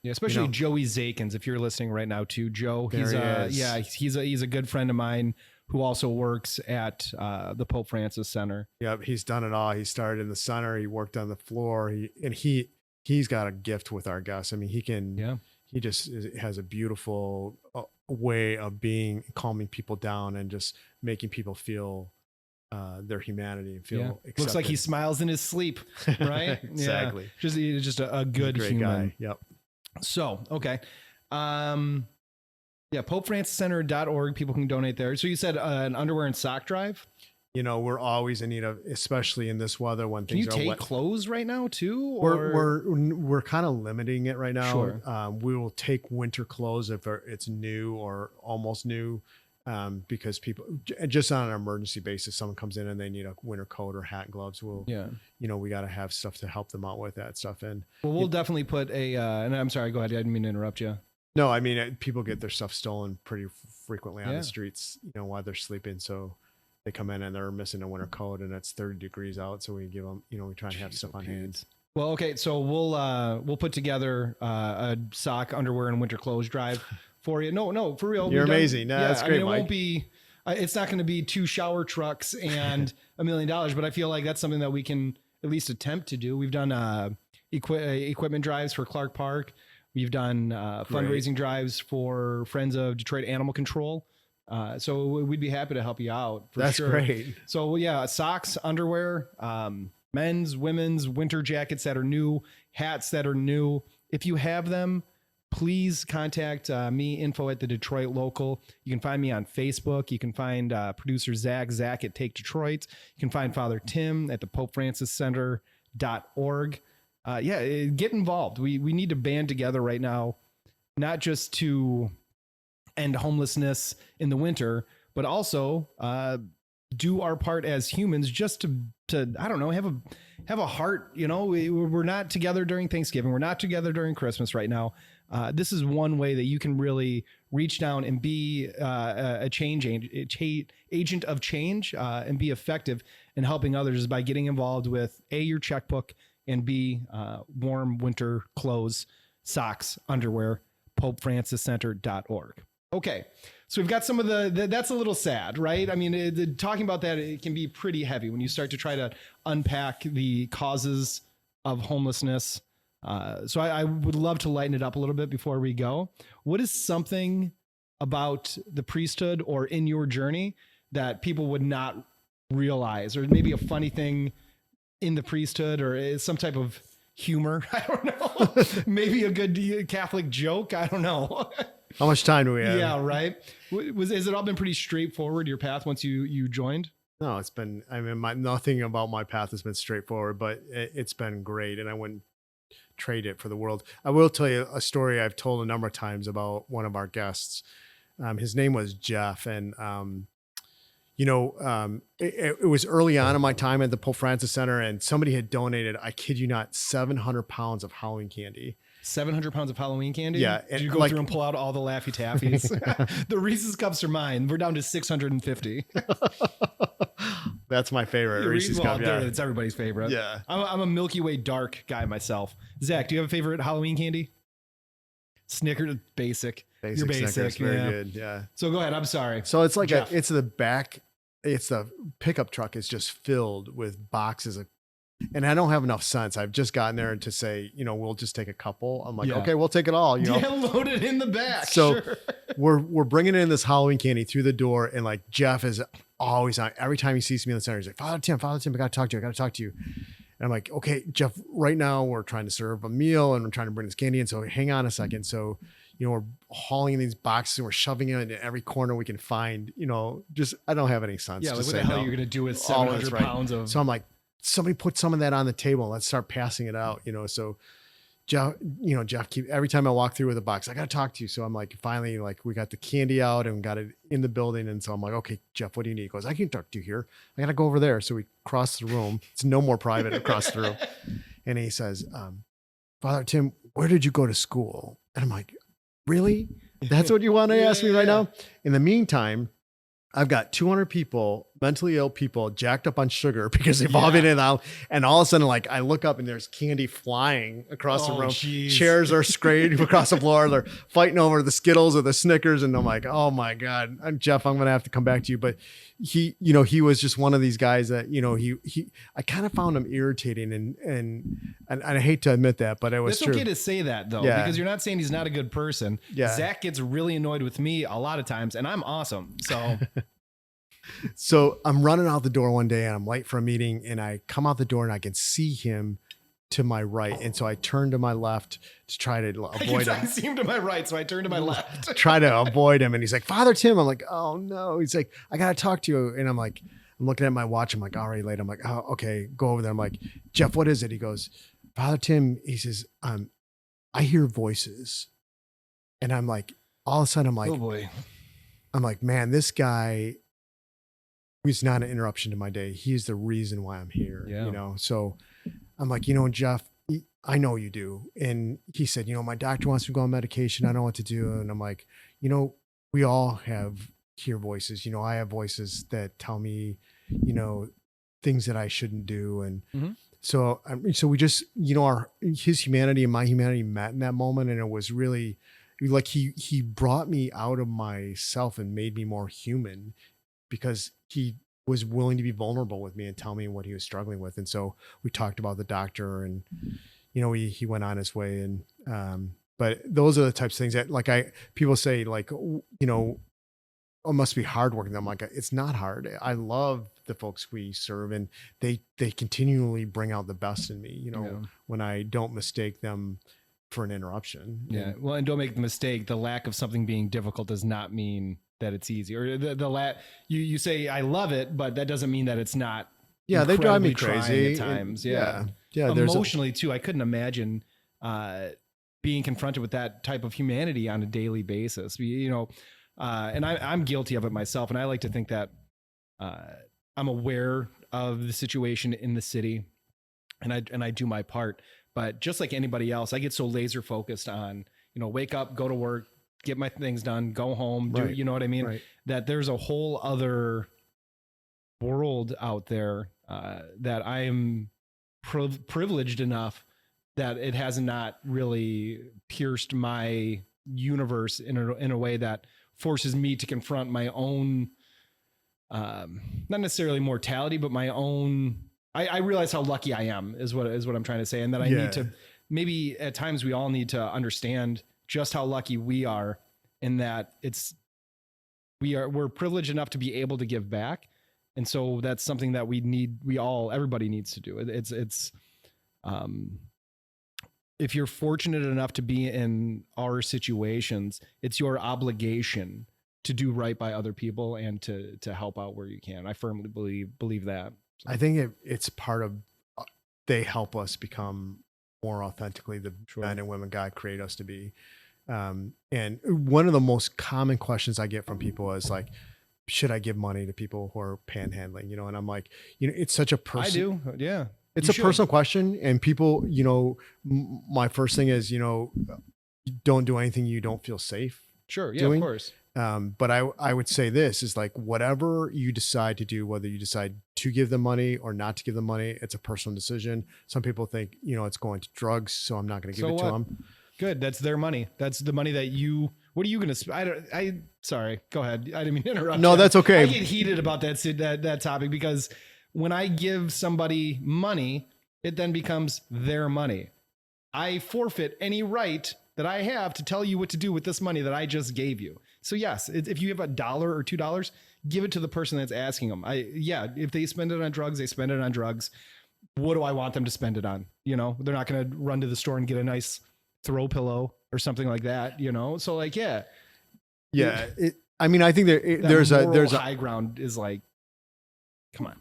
[SPEAKER 1] yeah, especially, you know, Joey Zakins, if you're listening right now too, Joe, he's a good friend of mine who also works at the Pope Francis Center.
[SPEAKER 2] Yep, he's done it all. He started in the center. He worked on the floor. He's got a gift with our guests. I mean, he just has a beautiful way of calming people down and just making people feel their humanity and feel accepted.
[SPEAKER 1] Looks like he smiles in his sleep, right?
[SPEAKER 2] Exactly.
[SPEAKER 1] Yeah. Just a good human
[SPEAKER 2] guy. Yep.
[SPEAKER 1] So, okay. popefranciscenter.org. People can donate there. So you said an underwear and sock drive?
[SPEAKER 2] You know, we're always in need of, especially in this weather when things are wet.
[SPEAKER 1] Can you take clothes right now too?
[SPEAKER 2] We're kind of limiting it right now.
[SPEAKER 1] Sure.
[SPEAKER 2] We will take winter clothes if it's new or almost new, because people, just on an emergency basis, someone comes in and they need a winter coat or hat and gloves. You know, we got to have stuff to help them out with that stuff. And
[SPEAKER 1] we'll definitely put and I'm sorry, go ahead. I didn't mean to interrupt you.
[SPEAKER 2] No, I mean, people get their stuff stolen pretty frequently on the streets, you know, while they're sleeping. So they come in and they're missing a winter coat and it's 30 degrees out. So we give them, you know, we try and have stuff on hand.
[SPEAKER 1] Well, okay. So we'll put together a sock, underwear, and winter clothes drive for you. No, for real.
[SPEAKER 2] You're amazing. No, that's great,
[SPEAKER 1] it
[SPEAKER 2] Mike.
[SPEAKER 1] won't be, it's not going to be 2 shower trucks and $1 million, but I feel like that's something that we can at least attempt to do. We've done equipment drives for Clark Park. We've done fundraising drives for Friends of Detroit Animal Control. So we'd be happy to help you out.
[SPEAKER 2] That's
[SPEAKER 1] sure.
[SPEAKER 2] Great.
[SPEAKER 1] So yeah, socks, underwear, men's, women's, winter jackets that are new, hats that are new. If you have them, please contact me, info at the Detroit Local. You can find me on Facebook. You can find producer Zach at Take Detroit. You can find Father Tim at the popefranciscenter.org. Get involved. We need to band together right now, not just to end homelessness in the winter, but also do our part as humans just to I don't know, have a heart. You know, we're not together during Thanksgiving. We're not together during Christmas right now. This is one way that you can really reach down and be a agent of change and be effective in helping others is by getting involved with your checkbook and warm winter clothes, socks, underwear, popefranciscenter.org. Okay. So we've got some of that's a little sad, right? I mean, talking about that, it can be pretty heavy when you start to try to unpack the causes of homelessness. So I would love to lighten it up a little bit before we go. What is something about the priesthood or in your journey that people would not realize, or maybe a funny thing in the priesthood, or some type of humor. I don't know. Maybe a good Catholic joke. I don't know.
[SPEAKER 2] How much time do we have?
[SPEAKER 1] Yeah, right. Has it all been pretty straightforward, your path, once you joined?
[SPEAKER 2] No, it's been, I mean, nothing about my path has been straightforward, but it's been great. And I wouldn't trade it for the world. I will tell you a story I've told a number of times about one of our guests. His name was Jeff. And, it was early on in my time at the Pope Francis Center, and somebody had donated, I kid you not, 700 pounds of Halloween candy.
[SPEAKER 1] 700 pounds of Halloween candy?
[SPEAKER 2] Yeah.
[SPEAKER 1] Did you go through and pull out all the Laffy Taffies? The Reese's Cups are mine. We're down to 650.
[SPEAKER 2] That's my favorite Reese's Cup. Yeah.
[SPEAKER 1] It's everybody's favorite.
[SPEAKER 2] Yeah.
[SPEAKER 1] I'm a Milky Way dark guy myself. Zach, do you have a favorite Halloween candy? Snickers, basic. You're basic.
[SPEAKER 2] Snickers, very good. Yeah.
[SPEAKER 1] So go ahead. I'm sorry.
[SPEAKER 2] So it's like it's the pickup truck is just filled with boxes of, and I don't have enough sense. I've just gotten there to say, we'll just take a couple. I'm like, okay, we'll take it all.
[SPEAKER 1] Load it in the back.
[SPEAKER 2] So we're bringing in this Halloween candy through the door, and like Jeff is always on. Every time he sees me in the center, he's like, Father Tim, I got to talk to you. And I'm like, okay, Jeff, right now we're trying to serve a meal and we're trying to bring this candy in. So hang on a second. So, we're hauling in these boxes and we're shoving it in every corner we can find, just, I don't have any sense.
[SPEAKER 1] Yeah.
[SPEAKER 2] Like
[SPEAKER 1] what the hell are you going to do with 700 pounds of?
[SPEAKER 2] So I'm like, somebody put some of that on the table. Let's start passing it out, so Jeff, every time I walk through with a box, I got to talk to you. So I'm like, finally, like we got the candy out and got it in the building. And so I'm like, okay, Jeff, what do you need? He goes, I can talk to you here. I got to go over there. So we cross the room. It's no more private across the room. And he says, Father Tim, where did you go to school? And I'm like, really? That's what you want to ask me right now? In the meantime, I've got 200 people, mentally ill people, jacked up on sugar because they've all been in and out. And all of a sudden, like I look up and there's candy flying across the room. Geez. Chairs are sprayed across the floor. They're fighting over the Skittles or the Snickers. And I'm like, oh my God, Jeff, I'm going to have to come back to you. But he was just one of these guys that, I kind of found him irritating and I hate to admit that, but it was true.
[SPEAKER 1] It's okay to say that though, because you're not saying he's not a good person.
[SPEAKER 2] Yeah.
[SPEAKER 1] Zach gets really annoyed with me a lot of times and I'm awesome. So
[SPEAKER 2] So I'm running out the door one day and I'm late for a meeting and I come out the door and I can see him to my right. And so I turn to my left to try to avoid him.
[SPEAKER 1] I see him to my right. So I turn to my left.
[SPEAKER 2] Try to avoid him. And he's like, Father Tim. I'm like, oh no. He's like, I got to talk to you. And I'm like, I'm looking at my watch. I'm like, already late. I'm like, oh, okay, go over there. I'm like, Jeff, what is it? He goes, Father Tim, he says, I hear voices. And I'm like, all of a sudden I'm like,
[SPEAKER 1] oh boy.
[SPEAKER 2] I'm like, man, this guy, he's not an interruption to my day. He's the reason why I'm here, So I'm like, Jeff, I know you do. And he said, my doctor wants me to go on medication. I don't know what to do. And I'm like, we all hear voices. I have voices that tell me, things that I shouldn't do. And so we just, his humanity and my humanity met in that moment. And it was really like, he brought me out of myself and made me more human, because he was willing to be vulnerable with me and tell me what he was struggling with. And so we talked about the doctor and, he went on his way. And, but those are the types of things that people say like, it must be hard working. I'm like, it's not hard. I love the folks we serve and they continually bring out the best in me, when I don't mistake them for an interruption.
[SPEAKER 1] Yeah. Well, and don't make the mistake. The lack of something being difficult does not mean that it's easy, or you say, I love it, but that doesn't mean that it's not.
[SPEAKER 2] Yeah. They drive me crazy
[SPEAKER 1] at times.
[SPEAKER 2] Yeah.
[SPEAKER 1] Emotionally too. I couldn't imagine, being confronted with that type of humanity on a daily basis, and I'm guilty of it myself. And I like to think that, I'm aware of the situation in the city and I do my part, but just like anybody else, I get so laser focused on, wake up, go to work, get my things done, go home, do, you know what I mean? Right. That there's a whole other world out there, that I am privileged enough that it has not really pierced my universe in a way that forces me to confront my own, not necessarily mortality, but my own, I realize how lucky I am is what I'm trying to say. And that I need to, maybe at times we all need to understand just how lucky we are, in that we're privileged enough to be able to give back. And so that's something that everybody needs to do. if you're fortunate enough to be in our situations, it's your obligation to do right by other people and to help out where you can. I firmly believe that.
[SPEAKER 2] I think it's part of, they help us become more authentically the men and women God created us to be. And one of the most common questions I get from people is like, should I give money to people who are panhandling? You know, and I'm like, you know, it's such a personal.
[SPEAKER 1] I do. Yeah.
[SPEAKER 2] It's a personal question, and people, you know, my first thing is, you know, don't do anything you don't feel safe.
[SPEAKER 1] Sure. Yeah,
[SPEAKER 2] doing.
[SPEAKER 1] of course.
[SPEAKER 2] But I would say this is like, whatever you decide to do, whether you decide to give them money or not to give them money, it's a personal decision. Some people think, you know, it's going to drugs, so I'm not going to give it to them.
[SPEAKER 1] Good. That's their money. That's the money that you, what are you going to, sorry, go ahead. I didn't mean to interrupt.
[SPEAKER 2] No, that's okay.
[SPEAKER 1] I get heated about that topic because when I give somebody money, it then becomes their money. I forfeit any right that I have to tell you what to do with this money that I just gave you. So yes, if you have $1 or $2, give it to the person that's asking them. If they spend it on drugs, they spend it on drugs. What do I want them to spend it on? You know, they're not going to run to the store and get a nice throw pillow or something like that, you know? So like, yeah.
[SPEAKER 2] I mean, I think there's a
[SPEAKER 1] high ground is like, come on.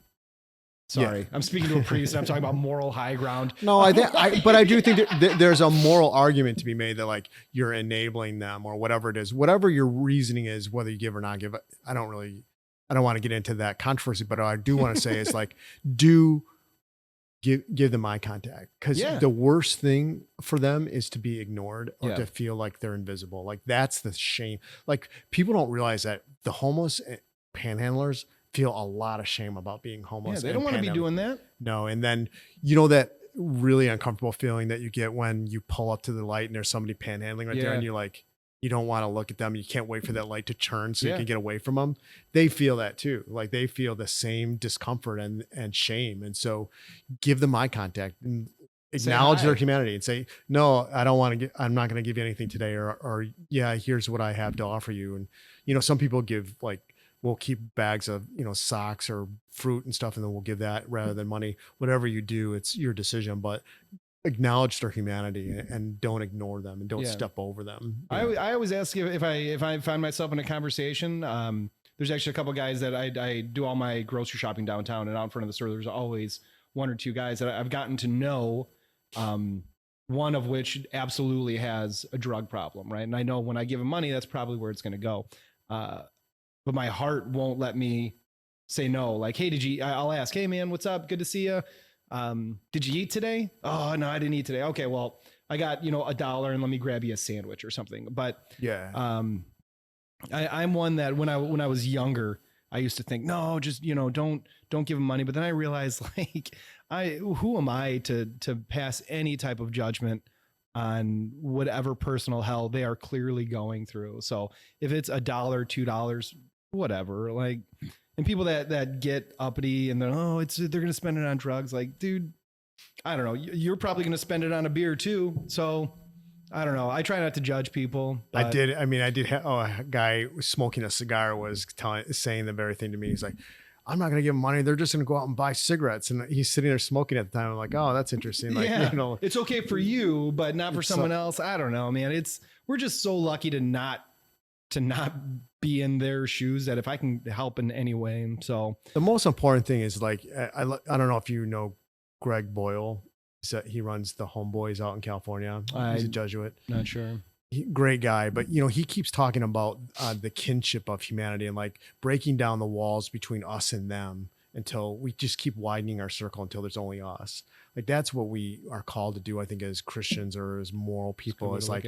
[SPEAKER 1] Sorry, I'm speaking to a priest and I'm talking about moral high ground.
[SPEAKER 2] No, but I do think that there's a moral argument to be made that like you're enabling them or whatever it is, whatever your reasoning is, whether you give or not give. I don't want to get into that controversy, but I do want to say is like, give them eye contact, because the worst thing for them is to be ignored or to feel like they're invisible. Like that's the shame. Like people don't realize that the homeless panhandlers feel a lot of shame about being homeless.
[SPEAKER 1] Yeah, they don't want to be doing that.
[SPEAKER 2] No. And then, you know, that really uncomfortable feeling that you get when you pull up to the light and there's somebody panhandling right there and you're like, you don't want to look at them. You can't wait for that light to turn so you can get away from them. They feel that too. Like they feel the same discomfort and shame. And so give them eye contact and acknowledge their humanity and say, no, I don't want to I'm not going to give you anything today. Or yeah, here's what I have to offer you. And, you know, some people give like, we'll keep bags of, you know, socks or fruit and stuff, and then we'll give that rather than money. Whatever you do, it's your decision, but acknowledge their humanity and don't ignore them and don't step over them.
[SPEAKER 1] I always ask if I find myself in a conversation, there's actually a couple of guys that I do all my grocery shopping downtown, and out in front of the store, there's always one or two guys that I've gotten to know, one of which absolutely has a drug problem. Right. And I know when I give him money, that's probably where it's going to go. But my heart won't let me say no. Like, hey, I'll ask, hey man, what's up? Good to see you. Did you eat today? Oh no, I didn't eat today. Okay. Well, I got, you know, $1 and let me grab you a sandwich or something. But I'm one that when I was younger, I used to think, no, just, you know, don't give them money. But then I realized like, who am I to pass any type of judgment on whatever personal hell they are clearly going through. So if it's $1, $2, whatever, like, and people that get uppity and they're going to spend it on drugs. Like, dude, I don't know. You're probably going to spend it on a beer too. So I don't know. I try not to judge people.
[SPEAKER 2] I did have a guy smoking a cigar was saying the very thing to me. He's like, I'm not going to give them money. They're just going to go out and buy cigarettes. And he's sitting there smoking at the time. I'm like, oh, that's interesting. Like, you know,
[SPEAKER 1] it's okay for you, but not for someone else. I don't know, man. We're just so lucky to not be in their shoes, that if I can help in any way. So
[SPEAKER 2] the most important thing is like, I don't know if you know Greg Boyle. He runs the Homeboys out in California. He's a Jesuit.
[SPEAKER 1] Not sure.
[SPEAKER 2] Great guy, but you know, he keeps talking about the kinship of humanity and like breaking down the walls between us and them until we just keep widening our circle until there's only us. Like that's what we are called to do, I think, as Christians or as moral people. It's like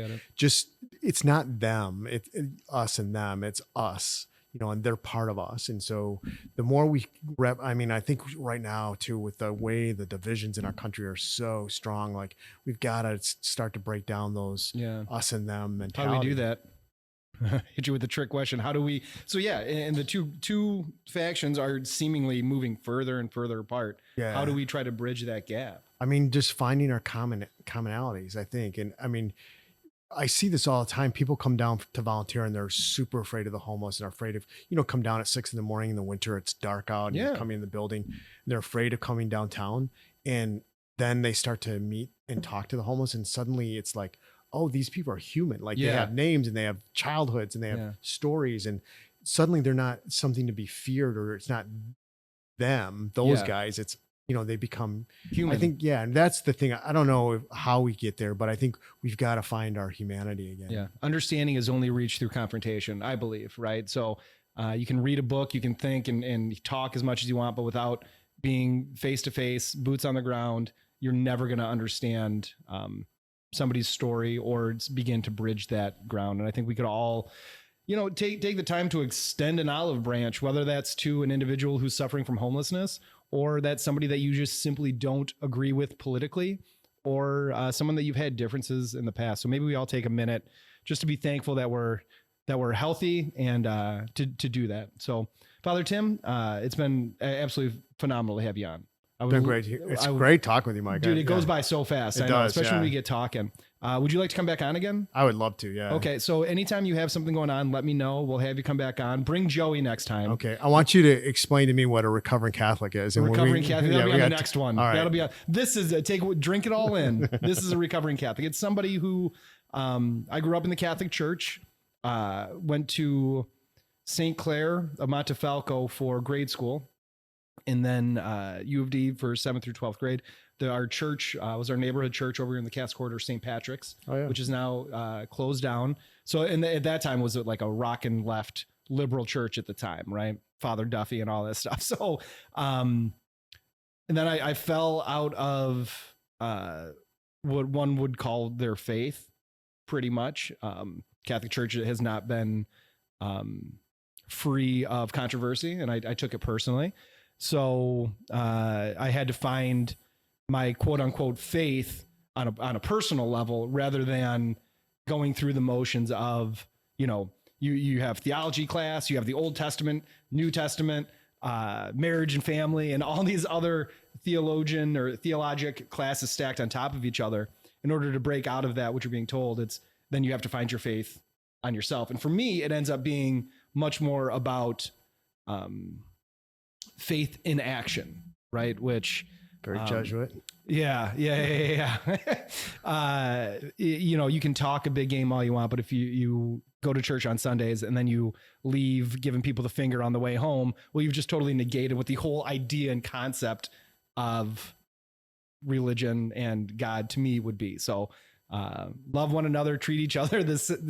[SPEAKER 2] it's not them, it's us and them, it's us, you know, and they're part of us. And so the more we I think right now too, with the way the divisions in our country are so strong, like we've got to start to break down those us and them mentality.
[SPEAKER 1] How do we do that? Hit you with the trick question. How do we? So and the two factions are seemingly moving further and further apart. Yeah. How do we try to bridge that gap?
[SPEAKER 2] I mean, just finding our commonalities, I think. And I mean, I see this all the time. People come down to volunteer and they're super afraid of the homeless and are afraid of, you know, come down at 6 a.m. in the winter. It's dark out and you're coming in the building. And they're afraid of coming downtown. And then they start to meet and talk to the homeless, and suddenly it's like, oh, these people are human. Like they have names and they have childhoods and they have stories, and suddenly they're not something to be feared, or it's not them, those guys. It's, they become
[SPEAKER 1] human.
[SPEAKER 2] I think, and that's the thing. I don't know how we get there, but I think we've got to find our humanity again.
[SPEAKER 1] Yeah. Understanding is only reached through confrontation, I believe. Right. So you can read a book, you can think and talk as much as you want, but without being face to face, boots on the ground, you're never going to understand somebody's story or begin to bridge that ground. And I think we could all, take the time to extend an olive branch, whether that's to an individual who's suffering from homelessness, or that's somebody that you just simply don't agree with politically, or someone that you've had differences in the past. So maybe we all take a minute just to be thankful that we're healthy and to do that. So Father Tim, it's been absolutely phenomenal to have you on.
[SPEAKER 2] Been great. It's great talking with you, Mike.
[SPEAKER 1] Dude, it goes by so fast.
[SPEAKER 2] It does,
[SPEAKER 1] especially when we get talking. Would you like to come back on again?
[SPEAKER 2] I would love to. Yeah.
[SPEAKER 1] Okay. So anytime you have something going on, let me know. We'll have you come back on. Bring Joey next time.
[SPEAKER 2] Okay. I want you to explain to me what a recovering Catholic is. And
[SPEAKER 1] recovering Catholic. That'll be on the next one.
[SPEAKER 2] All right.
[SPEAKER 1] That'll be on. This is drink it all in. This is a recovering Catholic. It's somebody who, I grew up in the Catholic Church, went to St. Clair of Montefalco for grade school, and then U of D for 7th through 12th grade. Our church was our neighborhood church over in the Cass Quarter, St. Patrick's, which is now closed down. So at that time was like a rock and left liberal church at the time, right? Father Duffy and all that stuff. So, and then I fell out of what one would call their faith, pretty much. Catholic Church has not been free of controversy, and I took it personally. So I had to find my quote unquote faith on a personal level, rather than going through the motions of, you have theology class, you have the Old Testament, New Testament, marriage and family, and all these other theologian or theologic classes stacked on top of each other. In order to break out of that, what you're being told, then you have to find your faith on yourself. And for me, it ends up being much more about faith in action, right? Which
[SPEAKER 2] very Jesuit.
[SPEAKER 1] Yeah. You can talk a big game all you want, but if you go to church on Sundays and then you leave giving people the finger on the way home, well, you've just totally negated what the whole idea and concept of religion and God to me would be. So love one another, treat each other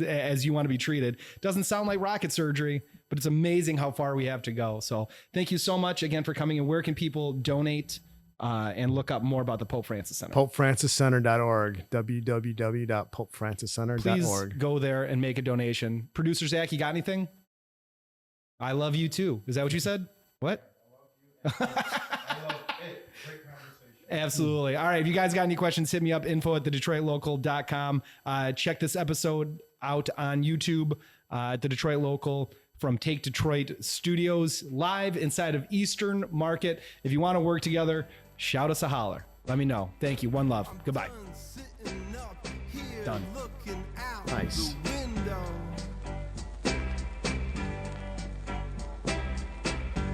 [SPEAKER 1] as you want to be treated. Doesn't sound like rocket surgery, but it's amazing how far we have to go. So thank you so much again for coming. And where can people donate and look up more about the Pope Francis Center?
[SPEAKER 2] PopeFrancisCenter.org, www.PopeFrancisCenter.org.
[SPEAKER 1] Please go there and make a donation. Producer Zach, you got anything? I love you too. Is that what you said? What?
[SPEAKER 3] I love you. I love it. Great conversation.
[SPEAKER 1] Absolutely. All right. If you guys got any questions, hit me up, info@thedetroitlocal.com. Check this episode out on YouTube at the Detroit Local from Take Detroit Studios, live inside of Eastern Market. If you want to work together, shout us a holler. Let me know. Thank you. One love. Goodbye. Done.
[SPEAKER 2] Nice.